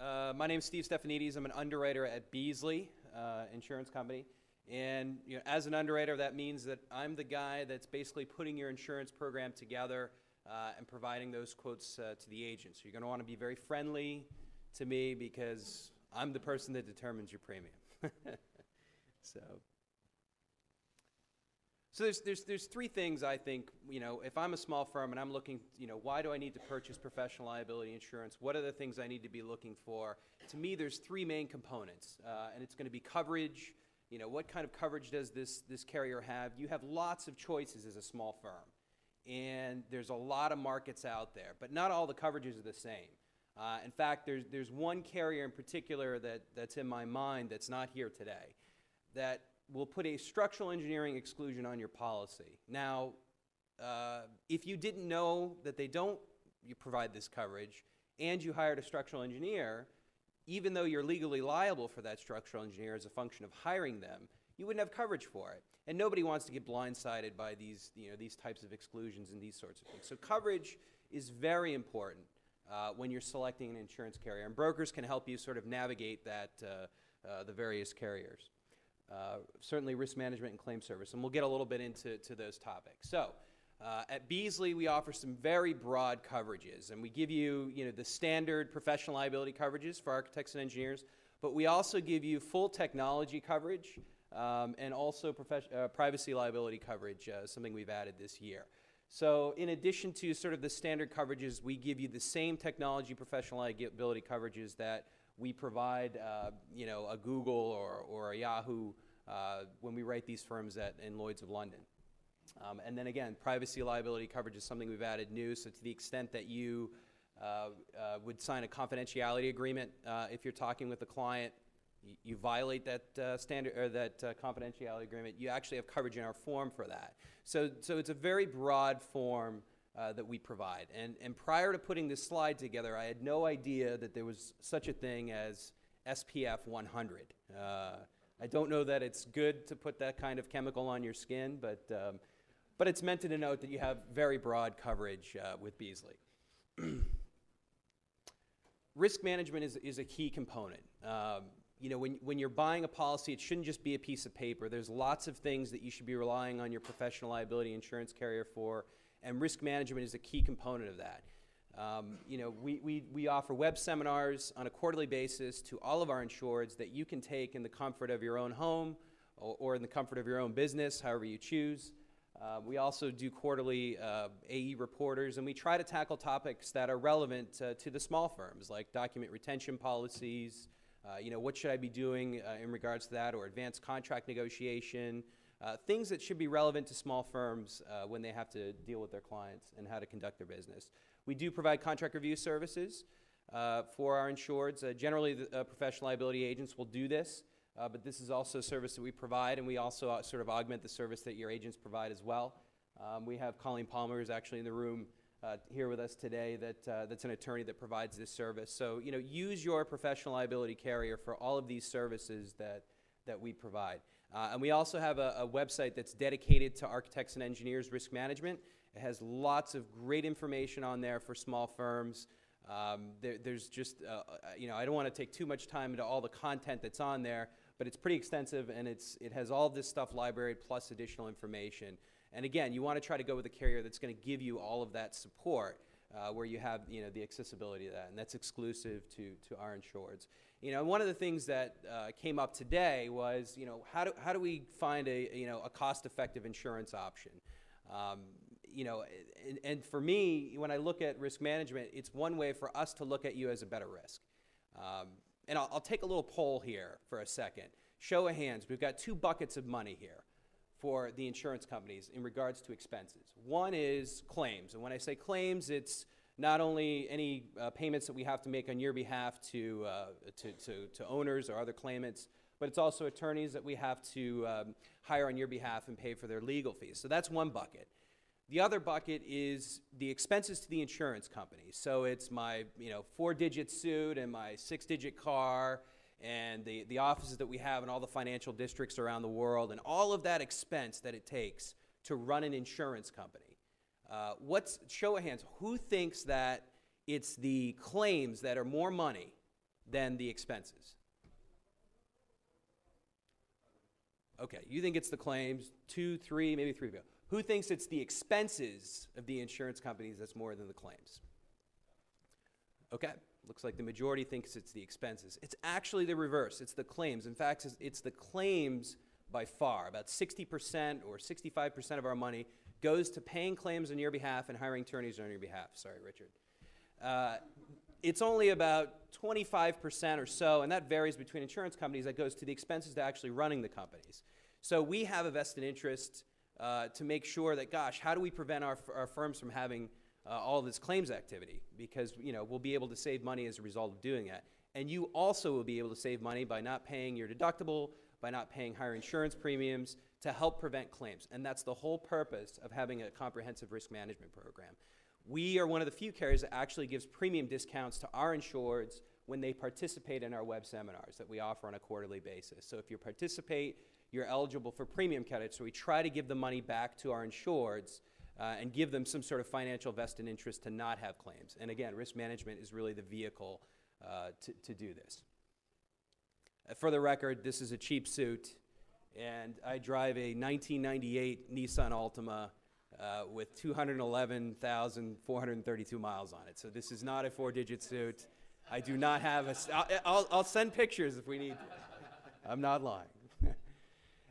My name is Steve Stephanides. I'm an underwriter at Beazley Insurance Company. And as an underwriter, that means that I'm the guy that's basically putting your insurance program together and providing those quotes to the agent. So you're going to want to be very friendly to me because I'm the person that determines your premium. So there's three things I think, if I'm a small firm and I'm looking, why do I need to purchase professional liability insurance? What are the things I need to be looking for? To me, there's three main components, and it's going to be coverage. What kind of coverage does this carrier have? You have lots of choices as a small firm, and there's a lot of markets out there, but not all the coverages are the same. In fact, there's one carrier in particular that's in my mind that's not here today that will put a structural engineering exclusion on your policy. Now, if you didn't know that you provide this coverage and you hired a structural engineer, even though you're legally liable for that structural engineer as a function of hiring them, you wouldn't have coverage for it. And nobody wants to get blindsided by these types of exclusions and these sorts of things. So coverage is very important when you're selecting an insurance carrier. And brokers can help you sort of navigate that, the various carriers. Certainly risk management and claim service, and we'll get a little bit into those topics. So at Beazley, we offer some very broad coverages, and we give you, the standard professional liability coverages for architects and engineers, but we also give you full technology coverage and also privacy liability coverage, something we've added this year. So in addition to sort of the standard coverages, we give you the same technology professional liability coverages that we provide, a Google or a Yahoo when we write these firms in Lloyd's of London. And then again, privacy liability coverage is something we've added new. So to the extent that you would sign a confidentiality agreement, if you're talking with a client, you violate that standard or that confidentiality agreement, you actually have coverage in our form for that. So it's a very broad form that we provide. And prior to putting this slide together, I had no idea that there was such a thing as SPF 100. I don't know that it's good to put that kind of chemical on your skin, but it's meant to denote that you have very broad coverage with Beazley. Risk management is a key component. When you're buying a policy, it shouldn't just be a piece of paper. There's lots of things that you should be relying on your professional liability insurance carrier for, and risk management is a key component of that. We offer web seminars on a quarterly basis to all of our insureds that you can take in the comfort of your own home or in the comfort of your own business, however you choose. We also do quarterly AE reporters, and we try to tackle topics that are relevant to the small firms, like document retention policies, what should I be doing in regards to that, or advanced contract negotiation, things that should be relevant to small firms when they have to deal with their clients and how to conduct their business. We do provide contract review services for our insureds. Generally, the professional liability agents will do this, but this is also a service that we provide, and we also sort of augment the service that your agents provide as well. We have Colleen Palmer, who's actually in the room here with us today, that's an attorney that provides this service. So, use your professional liability carrier for all of these services that we provide. And we also have a website that's dedicated to architects and engineers risk management. It has lots of great information on there for small firms. There's just, I don't want to take too much time into all the content that's on there, but it's pretty extensive, and it has all this stuff library plus additional information. And again, you want to try to go with a carrier that's going to give you all of that support, where you have the accessibility to that, and that's exclusive to our insureds. One of the things that came up today was, how do we find a cost-effective insurance option? And for me, when I look at risk management, it's one way for us to look at you as a better risk. And I'll take a little poll here for a second. Show of hands, we've got two buckets of money here for the insurance companies in regards to expenses. One is claims, and when I say claims, it's not only any payments that we have to make on your behalf to owners or other claimants, but it's also attorneys that we have to hire on your behalf and pay for their legal fees. So that's one bucket. The other bucket is the expenses to the insurance company. So it's my 4-digit suit and my 6-digit car and the offices that we have in all the financial districts around the world and all of that expense that it takes to run an insurance company. Show of hands, who thinks that it's the claims that are more money than the expenses? Okay, you think it's the claims, 2, 3, maybe 3 people. Who thinks it's the expenses of the insurance companies that's more than the claims? Okay, looks like the majority thinks it's the expenses. It's actually the reverse. It's the claims. In fact, it's the claims by far. About 60% or 65% of our money goes to paying claims on your behalf and hiring attorneys on your behalf. Sorry, Richard. It's only about 25% or so, and that varies between insurance companies, that goes to the expenses to actually running the companies. So we have a vested interest to make sure that, gosh, how do we prevent our firms from having all of this claims activity? Because, you know, we'll be able to save money as a result of doing that. And you also will be able to save money by not paying your deductible, by not paying higher insurance premiums to help prevent claims. And that's the whole purpose of having a comprehensive risk management program. We are one of the few carriers that actually gives premium discounts to our insureds when they participate in our web seminars that we offer on a quarterly basis. So if you participate, you're eligible for premium credits. So we try to give the money back to our insureds and give them some sort of financial vested interest to not have claims. And again, risk management is really the vehicle to do this. For the record, this is a cheap suit, and I drive a 1998 Nissan Altima with 211,432 miles on it. So this is not a 4-digit suit. I do not have a... I'll send pictures if we need to. I'm not lying.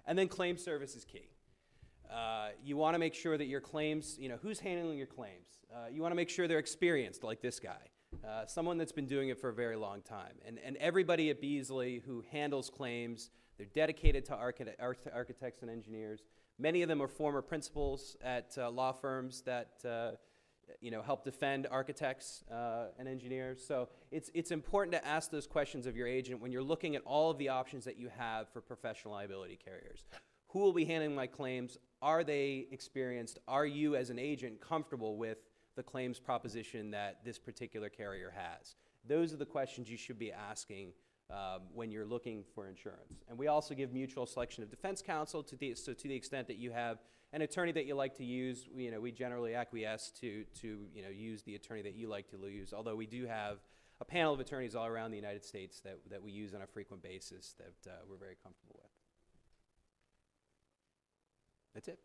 And then claim service is key. You want to make sure that your claims, you know, who's handling your claims? You want to make sure they're experienced, like this guy. Someone that's been doing it for a very long time. And everybody at Beazley who handles claims, they're dedicated to architects and engineers. Many of them are former principals at law firms that you know, help defend architects and engineers. So it's important to ask those questions of your agent when you're looking at all of the options that you have for professional liability carriers. Who will be handling my claims? Are they experienced? Are you, as an agent, comfortable with the claims proposition that this particular carrier has? Those are the questions you should be asking when you're looking for insurance. And we also give mutual selection of defense counsel so to the extent that you have an attorney that you like to use, you know, we generally acquiesce to you know, use the attorney that you like to use, although we do have a panel of attorneys all around the United States that we use on a frequent basis that we're very comfortable with. That's it.